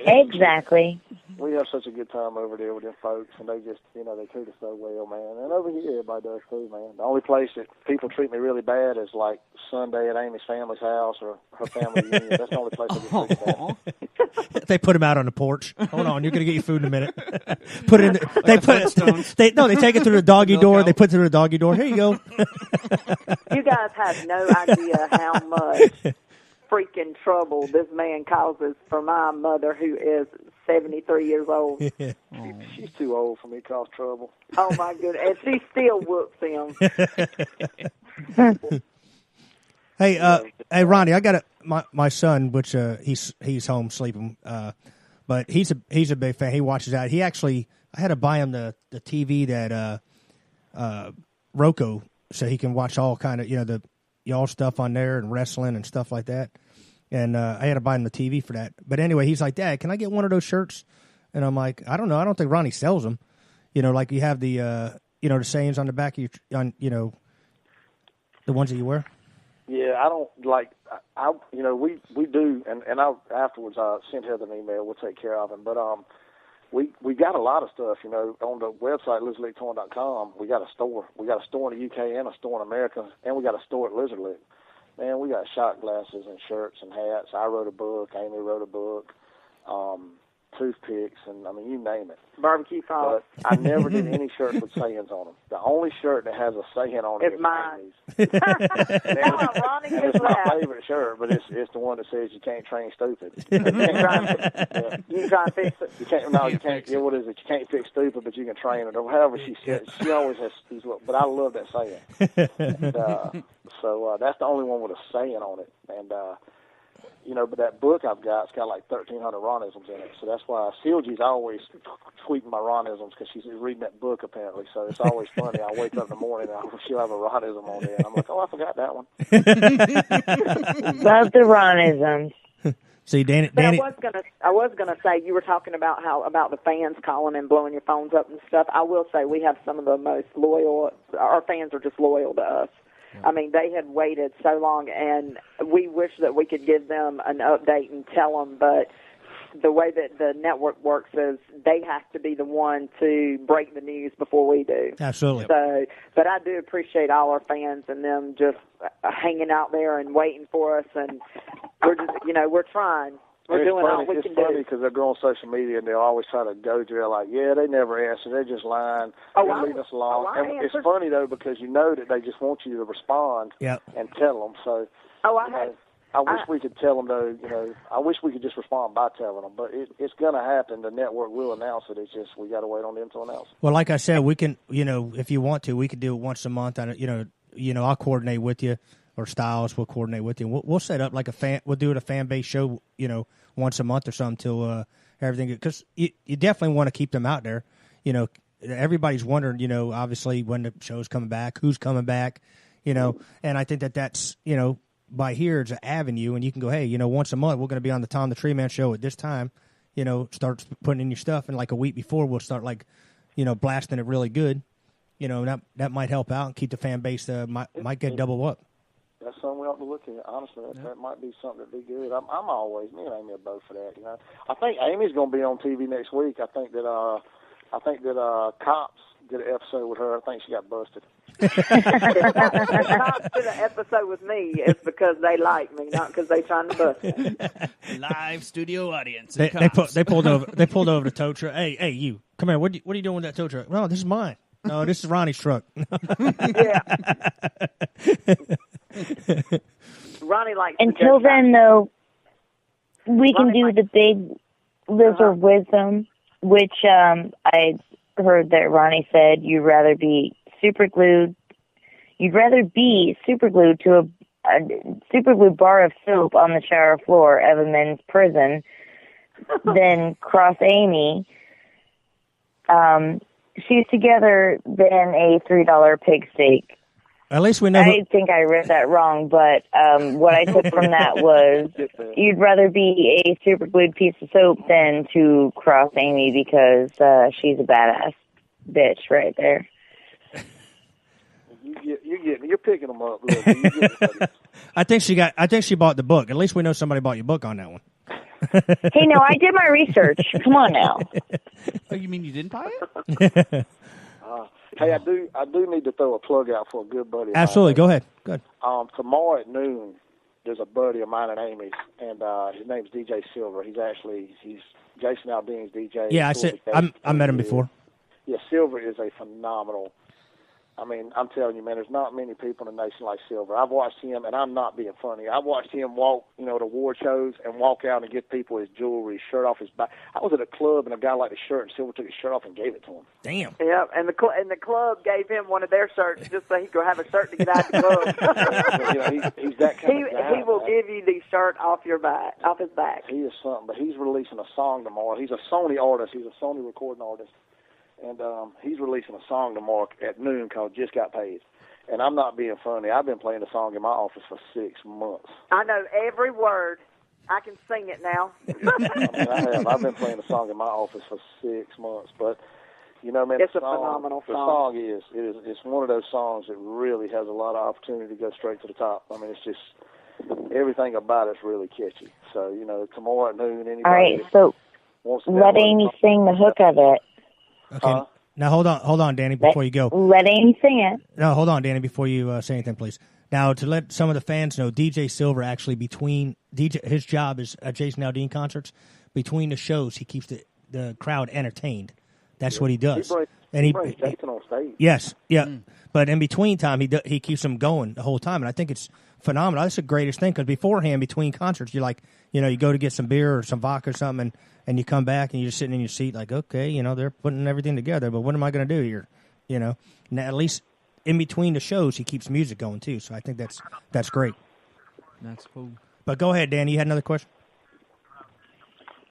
Exactly. We have such a good time over there with them folks, and they just, they treat us so well, man. And over here, everybody does too, man. The only place that people treat me really bad is like Sunday at Amy's family's house or her family reunion. That's the only place I get treated bad. They put him out on the porch. Hold on, you're going to get your food in a minute. Put it in. They take it through the doggy door. They put it through the doggy door. Here you go. You guys have no idea how much freaking trouble this man causes for my mother, who is 73 years old. She's too old for me to cause trouble. Oh, my goodness. And she still whoops him. Hey, Ronnie, I got my son, which he's home sleeping, but he's a big fan. He watches that. I had to buy him the TV that Roku, so he can watch all kind of the y'all stuff on there and wrestling and stuff like that. And I had to buy him the TV for that. But anyway, he's like, Dad, can I get one of those shirts? And I'm like, I don't know. I don't think Ronnie sells them. Like you have the the sayings on the back of your, the ones that you wear. Yeah, I don't like. We do, and I afterwards I sent Heather an email. We'll take care of him. But we got a lot of stuff. On the website lizardleaguetouring.com, we got a store. We got a store in the UK and a store in America, and we got a store at Lizard League. Man, we got shot glasses and shirts and hats. I wrote a book. Amy wrote a book. Toothpicks, and you name it. Barbecue sauce. But I never did any shirts with sayings on them. The only shirt that has a saying on it is mine. And it's my favorite shirt, but it's the one that says you can't train stupid. You try to fix it. You can't. No, you can't. What is it? You can't fix stupid, but you can train it. Or however she said. She always has these. But I love that saying. So that's the only one with a saying on it, and. But that book I've got, it's got like 1,300 Ronisms in it. So that's why Silgy's always tweeting my Ronisms because she's reading that book apparently. So it's always funny. I wake up in the morning and she'll have a Ronism on there. And I'm like, oh, I forgot that one. Love the Ronisms. See, Danny. I was gonna say, you were talking about about the fans calling and blowing your phones up and stuff. I will say we have some of the most loyal. Our fans are just loyal to us. They had waited so long, and we wish that we could give them an update and tell them, but the way that the network works is they have to be the one to break the news before we do. Absolutely. So, but I do appreciate all our fans and them just hanging out there and waiting for us, and we're just, we're trying. We're doing all we it's can funny do. because they'll go on social media and they'll always try to go to it like, yeah, they never answer. They're just lying. They're leaving us alone. And it's funny, though, because you know that they just want you to respond and tell them. So, I wish we could tell them, though, I wish we could just respond by telling them. But it's going to happen. The network will announce it. It's just we got to wait on them to announce it. Well, like I said, we can, if you want to, we could do it once a month. I'll coordinate with you, or Styles will coordinate with you. We'll set up like we'll do it a fan-based show, once a month or something till everything, because you definitely want to keep them out there. Everybody's wondering, obviously when the show's coming back, who's coming back, and I think that's, by here it's an avenue, and you can go, hey, once a month we're going to be on the Tom the Treeman Show at this time, start putting in your stuff, and like a week before we'll start blasting it really good, that might help out and keep the fan base might get double up. That's something we ought to look at. Honestly, that might be something that'd be good. I'm always, me and Amy are both for that. I think Amy's going to be on TV next week. I think that Cops did an episode with her. I think she got busted. If Cops did an episode with me, it's because they like me, not because they trying to bust me. Live studio audience. They pulled over the tow truck. Hey, you come here. What are you doing with that tow truck? No, this is mine. No, this is Ronnie's truck. Yeah. Ronnie likes. Until then, though, we can do the big lizard wisdom, which I heard that Ronnie said you'd rather be super glued to a super glued bar of soap on the shower floor of a men's prison than cross Amy. She's together than a $3 pig steak. At least we know. I think I read that wrong, but what I took from that was you'd rather be a super glued piece of soap than to cross Amy because she's a badass bitch right there. You're picking them up. Look, I think she bought the book. At least we know somebody bought your book on that one. Hey, no, I did my research. Come on now. Oh, you mean you didn't buy it? Hey, I do need to throw a plug out for a good buddy of Absolutely, mine. go ahead. Good. Tomorrow at noon, there's a buddy of mine and Amy's, and his name's DJ Silver. He's Jason Aldean's DJ. Yeah, I met him before. Yeah, Silver is a phenomenal. I mean, I'm telling you, man, there's not many people in the nation like Silver. I've watched him, and I'm not being funny. I've watched him walk, to award shows and walk out and give people his jewelry, his shirt off his back. I was at a club, and a guy liked his shirt, and Silver took his shirt off and gave it to him. Damn. Yeah, and the club gave him one of their shirts just so he could have a shirt to get out of the club. He's that kind of guy. He will give you the shirt off his back. He is something, but he's releasing a song tomorrow. He's a Sony artist. He's a Sony recording artist. And he's releasing a song tomorrow at noon called Just Got Paid. And I'm not being funny. I've been playing the song in my office for 6 months. I know every word. I can sing it now. I have. I've been playing the song in my office for 6 months. But, man, it's a phenomenal song. The song it's one of those songs that really has a lot of opportunity to go straight to the top. I mean, it's just everything about it's really catchy. So, tomorrow at noon, anybody all right, so wants to let Amy sing the hook of it. Okay. Now hold on, Danny, before you go. Let Amy sing it. No, hold on, Danny, before you say anything, please. Now, to let some of the fans know, DJ Silver actually his job is at Jason Aldean concerts. Between the shows, he keeps the crowd entertained. That's what he does. He brings Jason on stage. Yes, yeah. But in between time, he keeps them going the whole time, and I think it's phenomenal. That's the greatest thing because beforehand, between concerts, you're like, you go to get some beer or some vodka or something, and you come back and you're just sitting in your seat like, okay, they're putting everything together, but what am I going to do here? Now, at least in between the shows, he keeps music going too, so I think that's great. That's cool. But go ahead, Danny. You had another question?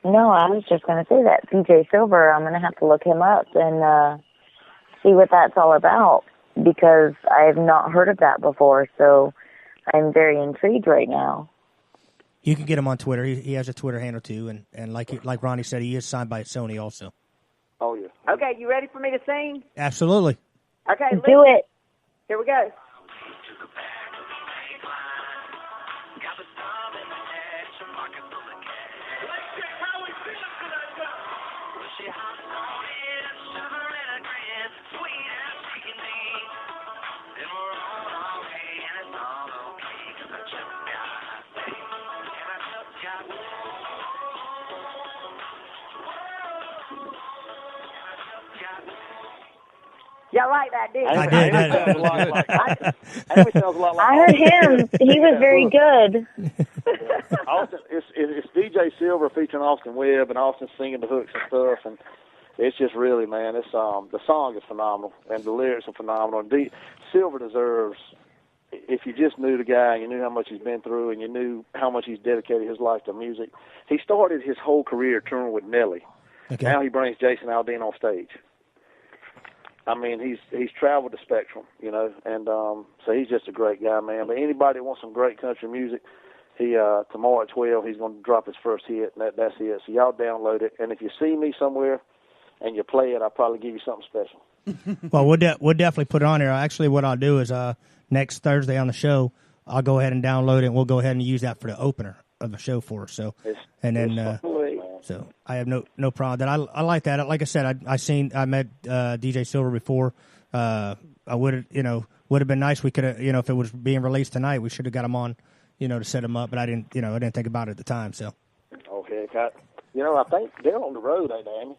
No, I was just going to say that. DJ Silver, I'm going to have to look him up and see what that's all about because I have not heard of that before, so I'm very intrigued right now. You can get him on Twitter. He has a Twitter handle too, and like Ronnie said, he is signed by Sony also. Oh yeah. Okay, you ready for me to sing? Absolutely. Okay, do it. Here we go. Y'all like that, didn't you? I did. Amy sounds a lot like. Amy sounds a lot like. I heard him. He was very good. Austin, it's DJ Silver featuring Austin Webb, and Austin singing the hooks and stuff, and it's just really, man, it's the song is phenomenal, and the lyrics are phenomenal. And Silver deserves. If you just knew the guy, you knew how much he's been through, and you knew how much he's dedicated his life to music. He started his whole career touring with Nelly. Okay. Now he brings Jason Aldean on stage. I mean, he's traveled the spectrum, you know, and so he's just a great guy, man. But anybody that wants some great country music, he tomorrow at 12 he's going to drop his first hit, and that's it. So y'all download it, and if you see me somewhere and you play it, I'll probably give you something special. Well, we'll definitely put it on there. Actually, what I'll do is next Thursday on the show, I'll go ahead and download it, and we'll go ahead and use that for the opener of the show for us. So, so I have no problem. That I like that. Like I said, I met DJ Silver before. I would have been nice. We could have, if it was being released tonight, we should have got him on, to set him up. But I didn't think about it at the time. So. Okay, Kat. I think they're on the road, ain't they, Amy?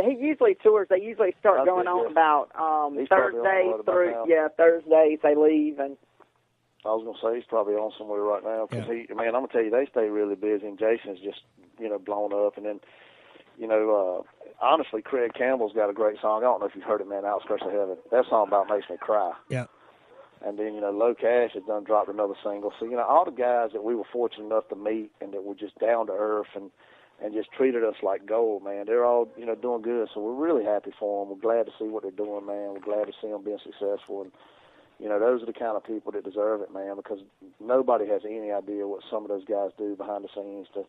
He usually tours. They usually start going on about Thursdays through Thursdays they leave, and I was going to say he's probably on somewhere right now because I'm going to tell you, they stay really busy, and Jason's just blown up, and then honestly, Craig Campbell's got a great song. I don't know if you've heard it, man, Outskirts of Heaven. That song about makes me cry. Yeah. And then Low Cash has done dropped another single. So all the guys that we were fortunate enough to meet and that were just down to earth and just treated us like gold, man. They're all, doing good. So we're really happy for them. We're glad to see what they're doing, man. We're glad to see them being successful. And, those are the kind of people that deserve it, man, because nobody has any idea what some of those guys do behind the scenes to,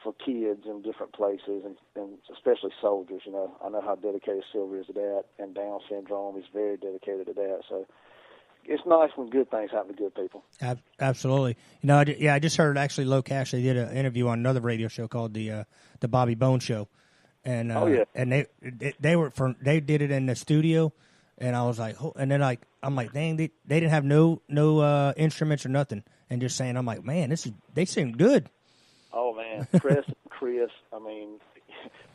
for kids in different places and especially soldiers. I know how dedicated Silver is to that, and Down syndrome. He's very dedicated to that. So it's nice when good things happen to good people. Absolutely. I just heard actually Low Cash. They did an interview on another radio show called the Bobby Bone Show, and and they did it in the studio, and I was like, and then I'm like, dang, they didn't have no instruments or nothing, and just saying, I'm like, man, they seem good. Oh man, Chris, I mean,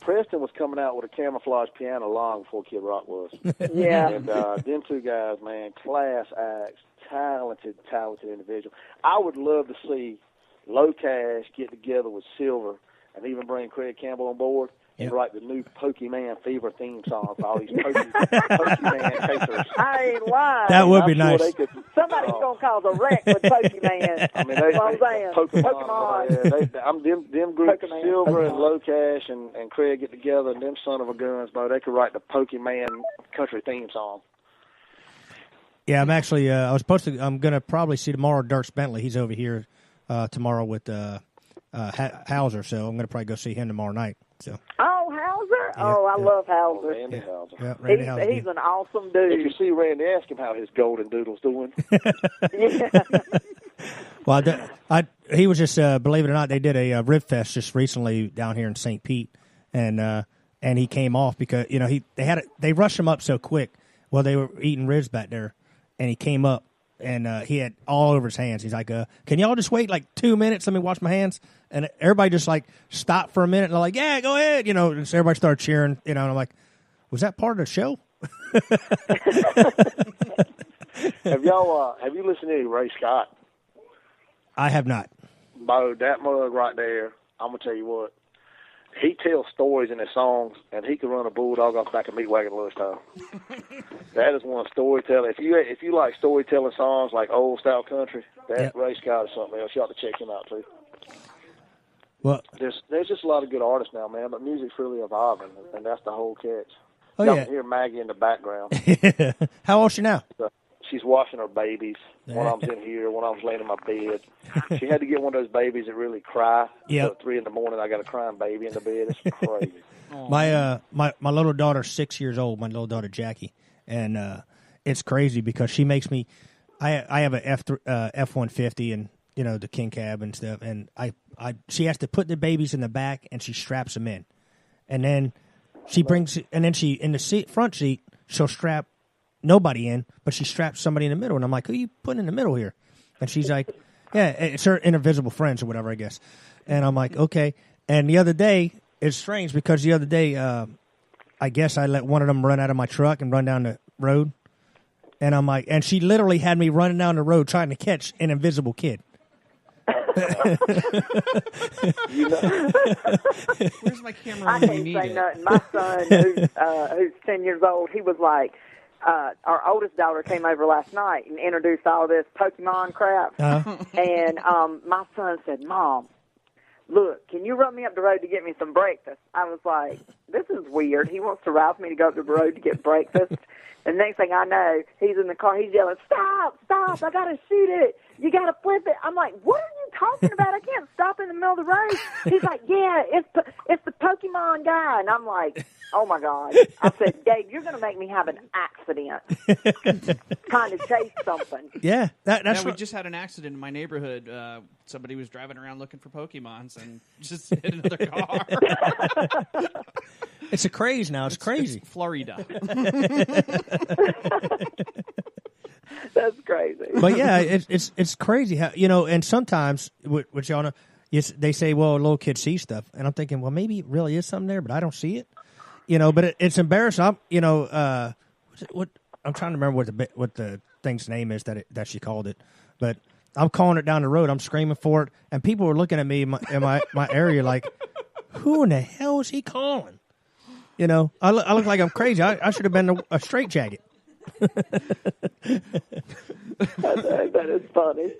Preston was coming out with a camouflage piano long before Kid Rock was. Yeah. And them two guys, man, class acts, talented individual. I would love to see Low Cash get together with Silver and even bring Craig Campbell on board and write the new Pokemon Fever theme song for all these Pokemon chasers. I ain't lying. That would be nice. Somebody's going to cause a wreck with Pokemon. I mean, Pokemon. Them groups, Pokemon, Silver and Low Cash and Craig get together, and them son of a guns, bro, they could write the Pokemon country theme song. Yeah, I'm actually. I'm gonna probably see tomorrow. Dirks Bentley. He's over here tomorrow with Hauser, so I'm gonna probably go see him tomorrow night. So. Oh, Hauser! Yeah, I love Hauser. Randy Hauser. Yeah, Randy Hauser. He's an awesome dude. If you see Randy, ask him how his golden doodle's doing. Yeah. Well, he was just believe it or not, they did a Rib Fest just recently down here in St. Pete, and he came off because they rushed him up so quick while they were eating ribs back there, and he came up and he had all over his hands. He's like, "Can y'all just wait like 2 minutes? Let me wash my hands." And everybody just like stopped for a minute and they're like, "Yeah, go ahead," And so everybody started cheering, and I'm like, "Was that part of the show?" Have you listened to any Ray Scott? I have not. Bo, that mug right there, I'm going to tell you what. He tells stories in his songs, and he can run a bulldog off the back of meat wagon at lunchtime. That is one storytelling. If you like storytelling songs like old style country, Ray Scott is something else. You ought to check him out too. Well, there's just a lot of good artists now, man. But music's really evolving, and that's the whole catch. Oh, Y'all yeah. can hear Maggie in the background. How old is she now? She's washing her babies. One of them's in here. One of them's laying in my bed. She had to get one of those babies that really cry. Yep. So at 3 a.m, I got a crying baby in the bed. It's crazy. My little daughter's 6 years old. My little daughter Jackie, and it's crazy because she makes me. I have a F-150 and the King Cab and stuff, and she has to put the babies in the back and she straps them in, and then she in the front seat she'll strap nobody in, but she straps somebody in the middle, and I'm like, "Who are you putting in the middle here?" And she's like, "Yeah, it's her invisible friends or whatever, I guess." And I'm like, "Okay." And the other day, it's strange because the other day, I guess I let one of them run out of my truck and run down the road. And I'm like, and she literally had me running down the road trying to catch an invisible kid. Where's my camera? I can't say nothing. My son, who's 10 years old, he was like, our oldest daughter came over last night and introduced all this Pokemon crap. And my son said, Mom, look, can you run me up the road to get me some breakfast? I was like, this is weird. He wants to rouse me to go up the road to get breakfast. And next thing I know, he's in the car. He's yelling, stop, stop. I got to shoot it. You got to flip it. I'm like, what are you talking about? I can't stop in the middle of the road. He's like, yeah, it's the Pokemon guy. And I'm like, oh, my God. I said, Dave, you're going to make me have an accident trying to chase something. Yeah. That's we just had an accident in my neighborhood. Somebody was driving around looking for Pokemons and just hit another car. It's a craze now. It's crazy. It's Florida. That's crazy. But yeah, it's crazy how, and sometimes, which y'all know, they say, well, a little kid sees stuff. And I'm thinking, well, maybe it really is something there, but I don't see it. But it's embarrassing. I'm trying to remember what the thing's name is that she called it. But I'm calling it down the road. I'm screaming for it. And people are looking at me in my area like, who in the hell is he calling? I look like I'm crazy. I should have been a straitjacket. That is funny.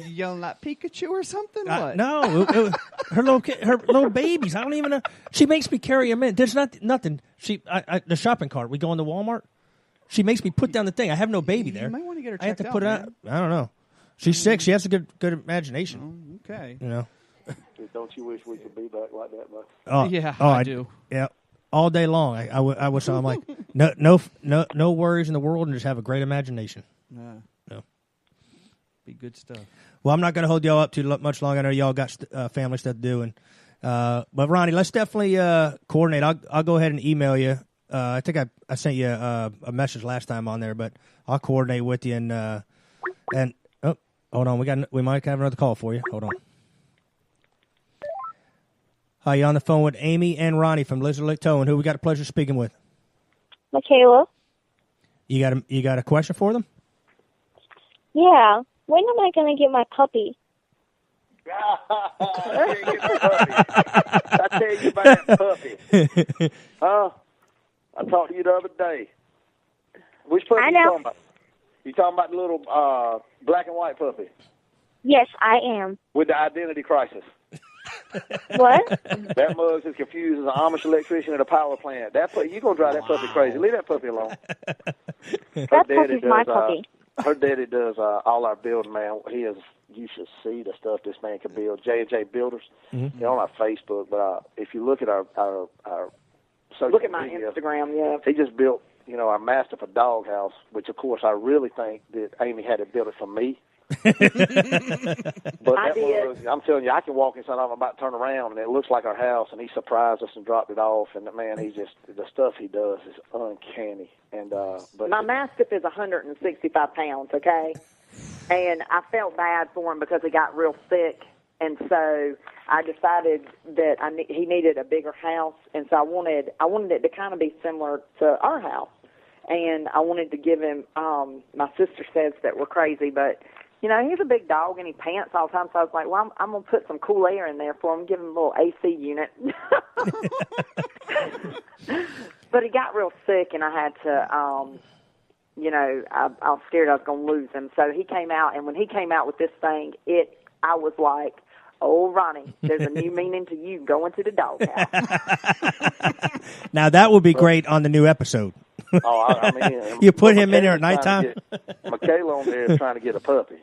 Yelling at Pikachu or something? What? No, it was her little babies. I don't even know. She makes me carry them in. There's nothing. The shopping cart. We go into Walmart. She makes me put down the thing. I have no baby there. You might want to get her checked I have to out, put it out. I don't know. She's 6. She has a good imagination. Oh, okay. Don't you wish we could be back like that, Buck? I do. Yeah. All day long. I wish I'm like no worries in the world and just have a great imagination. No. Be good stuff. Well, I'm not going to hold y'all up too much longer. I know y'all got family stuff to do. But Ronnie, let's definitely coordinate. I'll go ahead and email you. I think I sent you a message last time on there, but I'll coordinate with you and hold on, we might have another call for you. Hold on. Hi, you on the phone with Amy and Ronnie from Lizard Lick Towing. Who we got the pleasure of speaking with? Michaela. You got a question for them? Yeah. When am I going to get my puppy? I tell you about that puppy. I talked to you the other day. Which puppy you talking about? You talking about the little black and white puppy? Yes, I am. With the identity crisis. What? That mug's as confused as an Amish electrician at a power plant. That puppy, you gonna drive that puppy crazy. Leave that puppy alone. That puppy's my puppy. Her daddy does all our building, man. You should see the stuff this man can build. J&J Builders. Mm-hmm. They're on our Facebook, but if you look at our social look at my media, Instagram. Yeah, he just built our master for doghouse, which of course I really think that Amy had to build it for me. But I'm telling you, I can walk inside. I'm about to turn around, and it looks like our house. And he surprised us and dropped it off. And man, the stuff he does is uncanny. And but my Mastiff is 165 pounds. Okay, and I felt bad for him because he got real sick, and so I decided that he needed a bigger house, and so I wanted it to kind of be similar to our house, and I wanted to give him. My sister says that we're crazy, but. He's a big dog and he pants all the time, so I was like, well, I'm going to put some cool air in there for him, give him a little AC unit. But he got real sick and I had to, I was scared I was going to lose him. So he came out, and when he came out with this thing, I was like, oh, Ronnie, there's a new meaning to you going to the doghouse. Now, that would be great on the new episode. I mean, you put him in there at nighttime? Michaela on there is trying to get a puppy.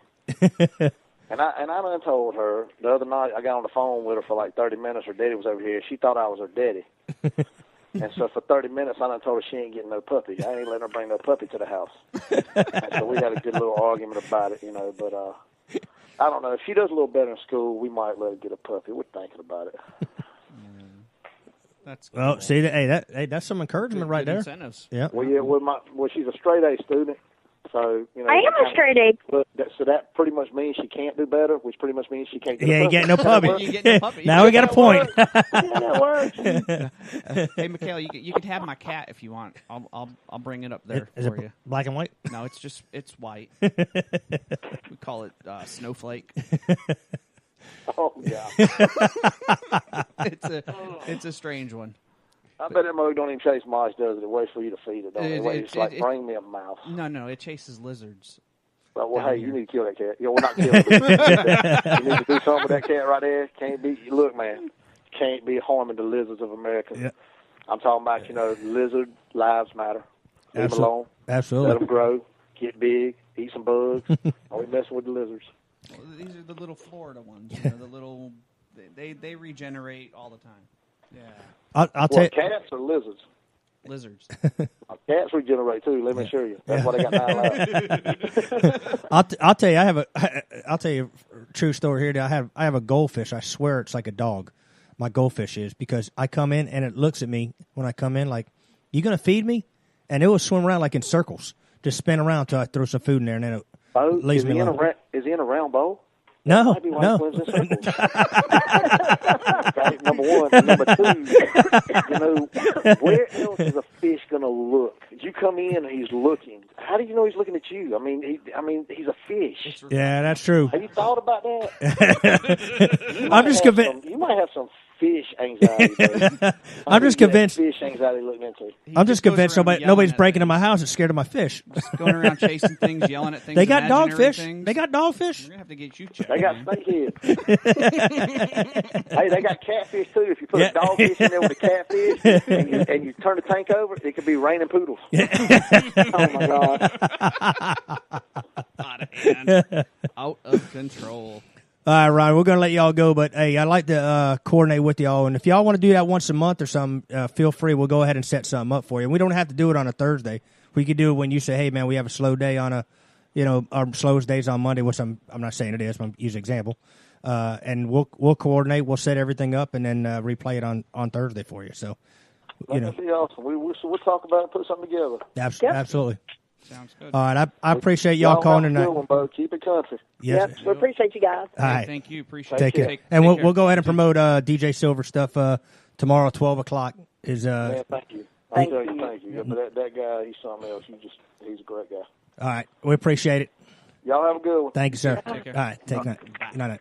And I done told her the other night, I got on the phone with her for like 30 minutes. Her daddy was over here. She thought I was her daddy. And so for 30 minutes, I done told her she ain't getting no puppy. I ain't letting her bring no puppy to the house. And so we had a good little argument about it, but I don't know. If she does a little better in school, we might let her get a puppy. We're thinking about it. That's cool. Well, see, that's some encouragement right there. Incentives. Yeah. Well, she's a straight A student, So, I am a straight A. So that pretty much means she can't do better, which pretty much means she can't get Yeah, a you puppy. get no puppy. You get no puppy. Now we got a point. Yeah, that works. Hey, Mikhail, you can have my cat if you want. I'll bring it up there Is for it you. black and white? No, it's white. We call it Snowflake. Oh, yeah. It's a strange one. I bet that mug don't even chase mice, does it? It waits for you to feed it, don't it? It's like, bring me a mouse. No, it chases lizards. Well, hey, you need to kill that cat. We're not killing it. You need to do something with that cat right there. Can't be, look, man, can't be harming the lizards of America. Yeah. I'm talking about, lizard lives matter. Leave them alone. Absolutely. Let them grow, get big, eat some bugs. Are we messing with the lizards? Well, these are the little Florida ones. The little, they regenerate all the time. Yeah. I'll tell you. Cats or lizards? Lizards. Cats regenerate too. Let me assure you. That's why they got 9 lives. I'll tell you. I'll tell you a true story here. I have a goldfish. I swear it's like a dog. My goldfish is, because I come in and it looks at me when I come in like, "You gonna feed me?" And it will swim around like in circles, just spin around till I throw some food in there, and then it leaves me alone. Is he in a round bowl? No, Might be why no. he swims in circles. Okay, number one. And number two, where else is a fish going to look? You come in and he's looking. How do you know he's looking at you? I mean, he's a fish. Yeah, that's true. Have you thought about that? I'm just convinced. You might have some fish anxiety. I'm just convinced. Fish anxiety looking into. I'm just convinced nobody's breaking in my house and scared of my fish. Just going around chasing things, yelling at things. They got imaginary dogfish. things. They got dogfish. We're gonna have to get you checked. They got snakeheads. Hey, they got catfish too. If you put a dogfish in there with a catfish and you turn the tank over, it could be raining poodles. Oh my God! Out of hand. Out of control. All right, Ryan, we're going to let y'all go, but, hey, I'd like to coordinate with y'all, and if y'all want to do that once a month or something, feel free. We'll go ahead and set something up for you. We don't have to do it on a Thursday. We could do it when you say, hey, man, we have a slow day on our slowest days on Monday, which I'm not saying it is, but I'm using an example. And we'll coordinate. We'll set everything up and then replay it on Thursday for you. So, That'd be awesome. We'll talk about it, put something together. Absolutely. Sounds good. All right, I appreciate y'all calling tonight. Good one, Bo. Keep it country. Yes. Yep, we appreciate you guys. All right. Thank you. Appreciate Take it. care. We'll go ahead and promote DJ Silver stuff tomorrow, 12 o'clock. Man, thank you. Thank you. Yeah, but that guy, he's something else. He's a great guy. All right. We appreciate it. Y'all have a good one. Thank you, sir. Take care. All right. Take night. Night.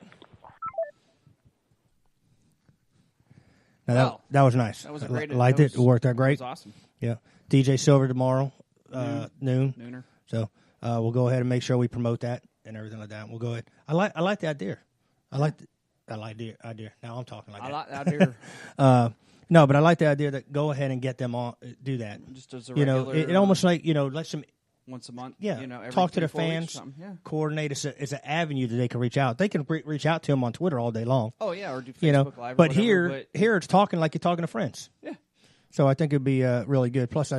Now, that was nice. That was a great. Liked it. It worked out great. That was awesome. Yeah. DJ Silver tomorrow, noon. Nooner. So we'll go ahead and make sure we promote that and everything like that. We'll go ahead. I like the idea. I like the idea. Now I'm talking like that. I like the idea. No, but I like the idea that go ahead and get them on, do that. Just as a regular. It almost like, let some. Once a month. Yeah. Every Talk to the 3-4 weeks fans. or something. Yeah. Coordinate. It's an avenue that they can reach out. They can reach out to them on Twitter all day long. Oh yeah, or do Facebook Live. Or but whatever, here it's talking like you're talking to friends. Yeah. So I think it'd be really good. Plus,